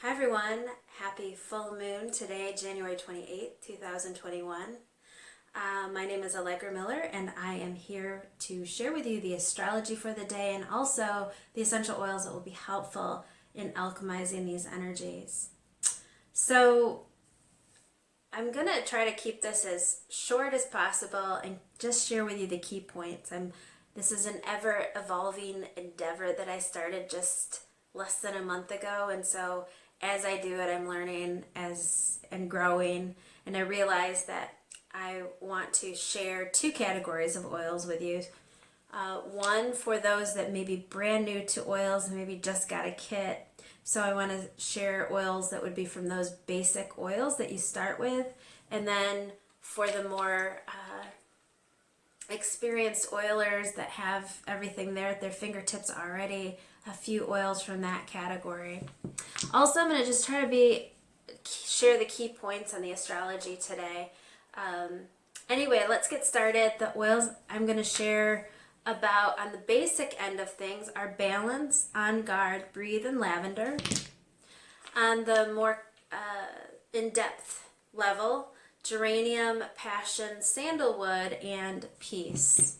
Hi everyone, happy full moon today, January 28th, 2021. My name is Allegra Miller and I am here to share with you the astrology for the day and also the essential oils that will be helpful in alchemizing these energies. So I'm going to try to keep this as short as possible and just share with you the key points. This is an ever-evolving endeavor that I started just less than a month ago, and so as I do it, I'm learning and growing, and I realize that I want to share two categories of oils with you. One for those that may be brand new to oils and maybe just got a kit. So I want to share oils that would be from those basic oils that you start with, and then for the more experienced oilers that have everything there at their fingertips already, a few oils from that category. Also, I'm going to just try to share the key points on the astrology today. Anyway, let's get started. The oils I'm going to share about on the basic end of things are balance, on guard, breathe, and lavender. On the more in-depth level, geranium, passion, sandalwood, and peace.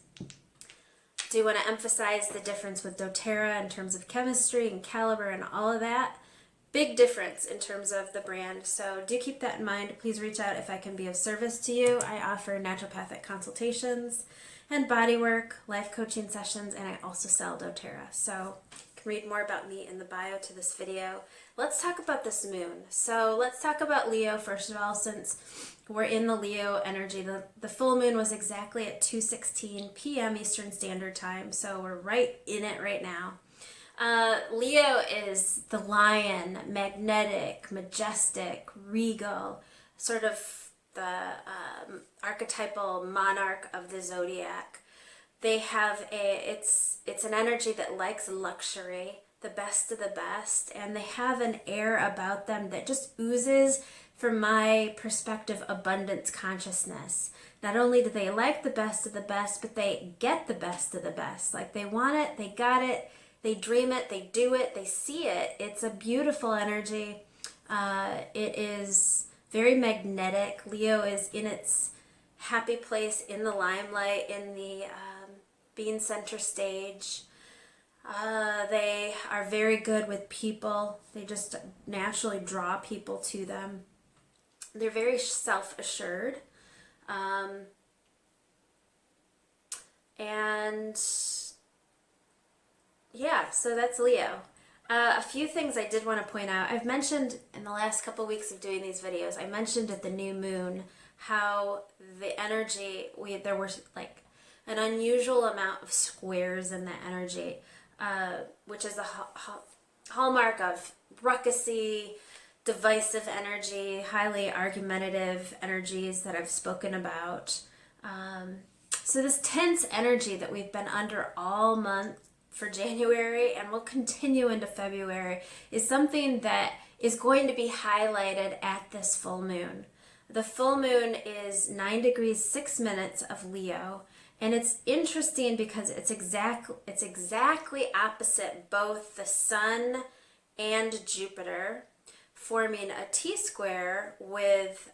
Do want to emphasize the difference with doterra in terms of chemistry and caliber and all of that. Big difference in terms of the brand, so do keep that in mind. Please reach out if I can be of service to you. I offer naturopathic consultations and bodywork, life coaching sessions, and I also sell doterra. So you can read more about me in the bio to this video. Let's talk about this moon. So let's talk about Leo first of all, since we're in the Leo energy. The full moon was exactly at 2:16 p.m. Eastern Standard Time, so we're right in it right now. Leo is the lion, magnetic, majestic, regal, sort of the archetypal monarch of the zodiac. They have it's an energy that likes luxury, the best of the best, and they have an air about them that just oozes, from my perspective, abundance consciousness. Not only do they like the best of the best, but they get the best of the best. Like they want it, they got it, they dream it, they do it, they see it. It's a beautiful energy. It is very magnetic. Leo is in its happy place, in the limelight, in the being center stage. They are very good with people. They just naturally draw people to them. They're very self-assured. And yeah, so that's Leo. A few things I did want to point out. I've mentioned in the last couple weeks of doing these videos, I mentioned at the new moon how the energy, there were like an unusual amount of squares in the energy, which is a hallmark of ruckusy, divisive energy, highly argumentative energies that I've spoken about. So this tense energy that we've been under all month for January and will continue into February is something that is going to be highlighted at this full moon. The full moon is 9 degrees 6 minutes of Leo, and it's interesting because it's exactly opposite both the Sun and Jupiter, forming a T-square with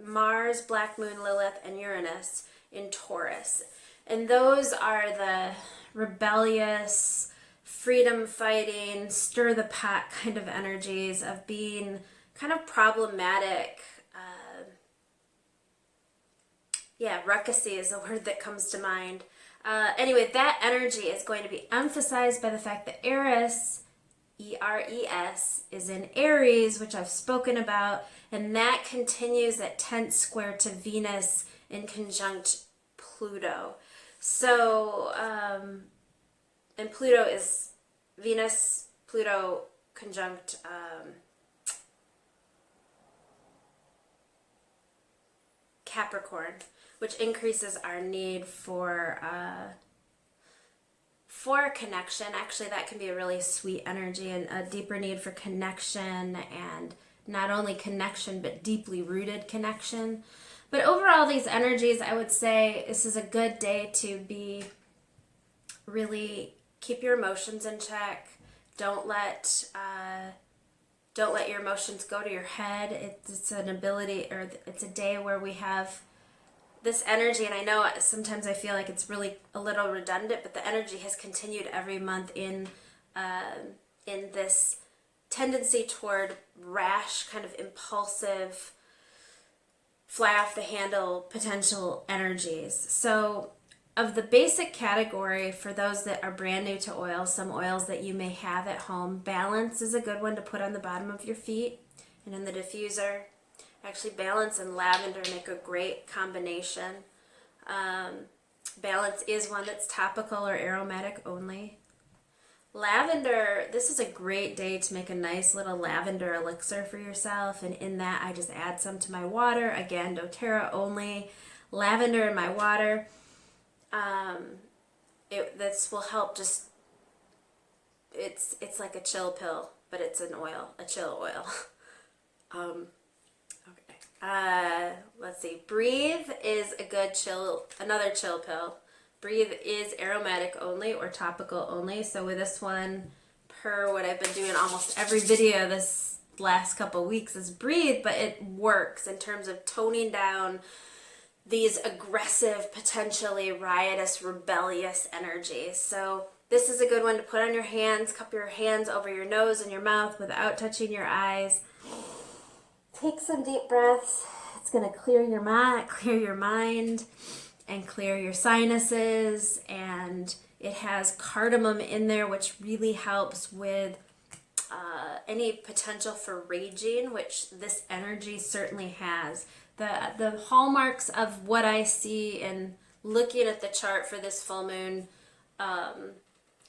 Mars, Black Moon, Lilith, and Uranus in Taurus. And those are the rebellious, freedom-fighting, stir-the-pot kind of energies of being kind of problematic. Ruckusy is the word that comes to mind. Anyway, that energy is going to be emphasized by the fact that Eris, E-R-E-S, is in Aries, which I've spoken about, and that continues at 10th square to Venus in conjunct Pluto. So, and Pluto is Venus, Pluto conjunct Capricorn, which increases our need for connection. Actually, that can be a really sweet energy and a deeper need for connection, and not only connection, but deeply rooted connection. But overall, these energies, I would say this is a good day to be really keep your emotions in check. Don't let your emotions go to your head. It's an ability, or it's a day where we have this energy, and I know sometimes I feel like it's really a little redundant, but the energy has continued every month in this tendency toward rash, kind of impulsive, fly off the handle potential energies. So of the basic category, for those that are brand new to oils, some oils that you may have at home, balance is a good one to put on the bottom of your feet and in the diffuser. Actually, balance and lavender make a great combination. Balance is one that's topical or aromatic only. Lavender, this is a great day to make a nice little lavender elixir for yourself, and in that I just add some to my water. Again, doterra only, lavender in my water. This will help just, it's like a chill pill, but it's an oil, a chill oil. Let's see, Breathe is a good another chill pill. Breathe is aromatic only or topical only. So with this one, per what I've been doing almost every video this last couple weeks, is Breathe, but it works in terms of toning down these aggressive, potentially riotous, rebellious energies. So this is a good one to put on your hands. Cup your hands over your nose and your mouth without touching your eyes. Take some deep breaths. It's going to clear your mind, and clear your sinuses. And it has cardamom in there, which really helps with any potential for raging, which this energy certainly has. The hallmarks of what I see in looking at the chart for this full moon,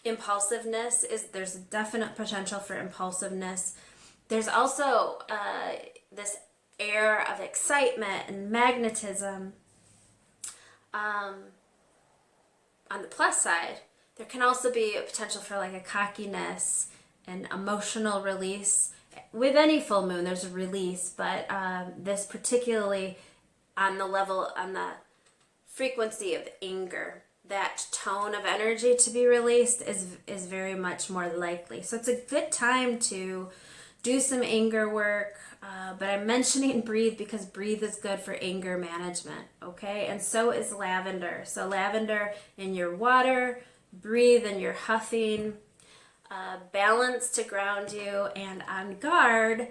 impulsiveness, is there's a definite potential for impulsiveness. There's also this air of excitement and magnetism. On the plus side, there can also be a potential for like a cockiness and emotional release. With any full moon, there's a release, but this particularly on the frequency of anger, that tone of energy to be released is very much more likely. So it's a good time to do some anger work, but I'm mentioning Breathe because Breathe is good for anger management, okay? And so is lavender. So lavender in your water, Breathe in your huffing, balance to ground you, and On Guard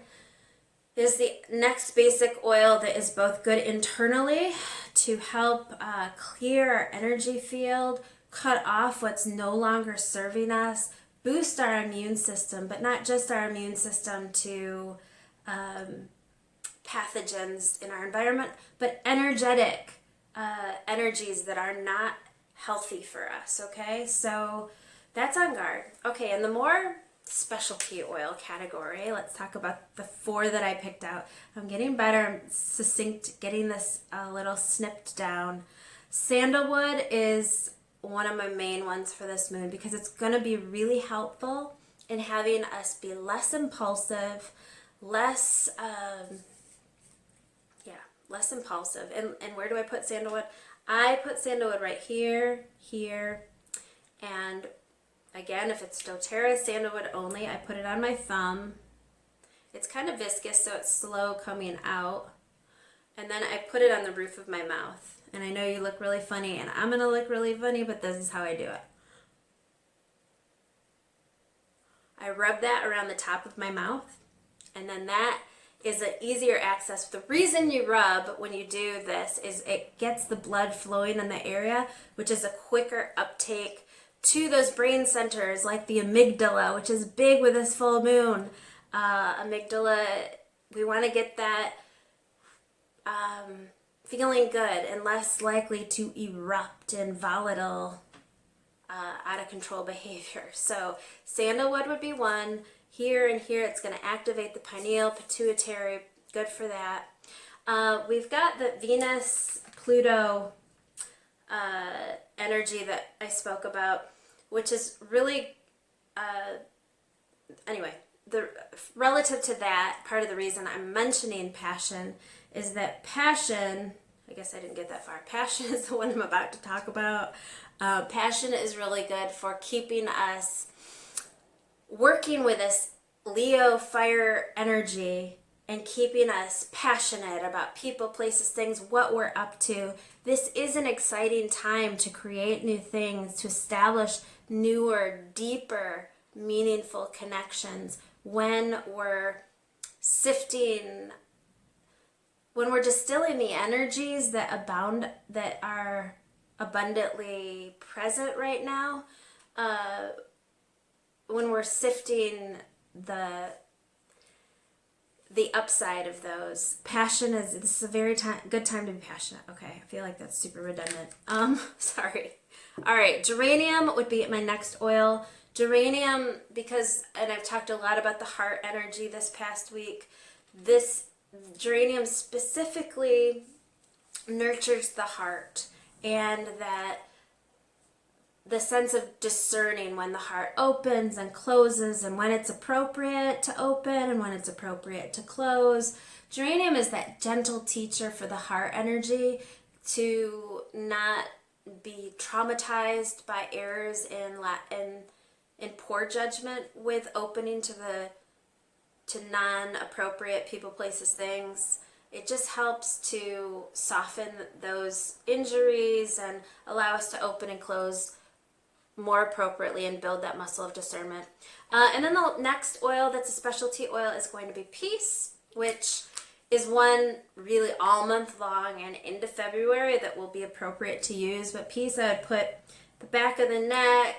is the next basic oil that is both good internally to help clear our energy field, cut off what's no longer serving us, boost our immune system, but not just our immune system to pathogens in our environment, but energetic energies that are not healthy for us, okay? So that's On Guard. Okay, and the more specialty oil category, let's talk about the 4 that I picked out. I'm getting better, I'm succinct, getting this a little snipped down. Sandalwood is one of my main ones for this moon because it's going to be really helpful in having us be less impulsive, less impulsive. And where do I put sandalwood? I put sandalwood right here, and again, if it's doTERRA sandalwood only, I put it on my thumb. It's kind of viscous, so it's slow coming out. And then I put it on the roof of my mouth. And I know you look really funny, and I'm going to look really funny, but this is how I do it. I rub that around the top of my mouth, and then that is an easier access. The reason you rub when you do this is it gets the blood flowing in the area, which is a quicker uptake to those brain centers like the amygdala, which is big with this full moon. Amygdala, we want to get that feeling good and less likely to erupt in volatile, out of control behavior. So sandalwood would be one. Here and here, it's going to activate the pineal, pituitary, good for that. We've got the Venus-Pluto energy that I spoke about, which is really, anyway, relative to that, part of the reason I'm mentioning passion is that passion I guess I didn't get that far. Passion is the one I'm about to talk about. Passion is really good for keeping us working with this Leo fire energy and keeping us passionate about people, places, things, what we're up to. This is an exciting time to create new things, to establish newer, deeper, meaningful connections when we're sifting, when we're distilling the energies that are abundantly present right now, when we're sifting the upside of those. This is a very good time to be passionate. Okay, I feel like that's super redundant. Sorry. All right, geranium would be my next oil. Geranium, and I've talked a lot about the heart energy this past week, this geranium specifically nurtures the heart, and that the sense of discerning when the heart opens and closes and when it's appropriate to open and when it's appropriate to close. Geranium is that gentle teacher for the heart energy to not be traumatized by errors in poor judgment with opening to non-appropriate people, places, things. It just helps to soften those injuries and allow us to open and close more appropriately and build that muscle of discernment. And then the next oil that's a specialty oil is going to be peace, which is one really all month long and into February that will be appropriate to use. But peace, I would put the back of the neck,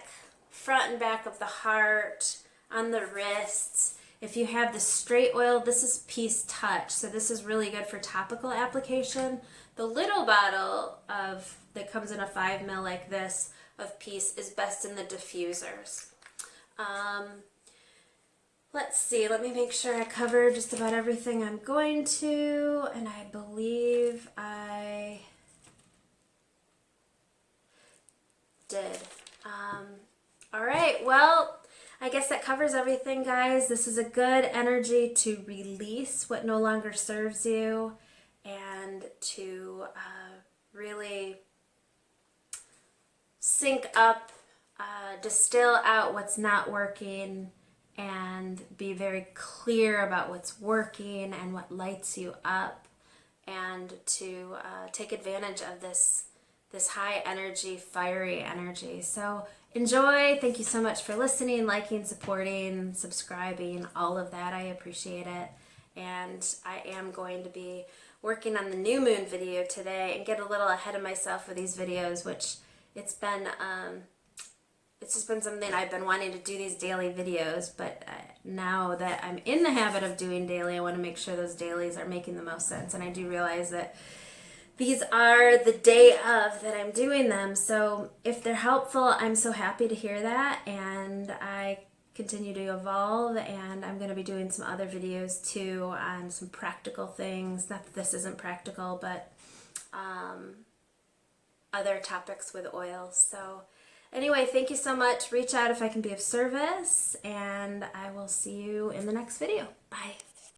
front and back of the heart, on the wrists. If you have the straight oil, this is Peace Touch. So this is really good for topical application. The little bottle that comes in a 5 ml like this of Peace is best in the diffusers. Let's see, let me make sure I covered just about everything I'm going to, and I believe I did. All right, well, I guess that covers everything, guys. This is a good energy to release what no longer serves you and to really sync up, distill out what's not working, and be very clear about what's working and what lights you up, and to take advantage of this high energy, fiery energy. So enjoy. Thank you so much for listening, liking, supporting, subscribing, all of that. I appreciate it. And I am going to be working on the new moon video today and get a little ahead of myself with these videos, which it's just been something I've been wanting to do, these daily videos, but now that I'm in the habit of doing daily, I want to make sure those dailies are making the most sense. And I do realize that these are the day of that I'm doing them. So if they're helpful, I'm so happy to hear that. And I continue to evolve, and I'm going to be doing some other videos too on some practical things. Not that this isn't practical, but other topics with oils. So anyway, thank you so much. Reach out if I can be of service, and I will see you in the next video. Bye.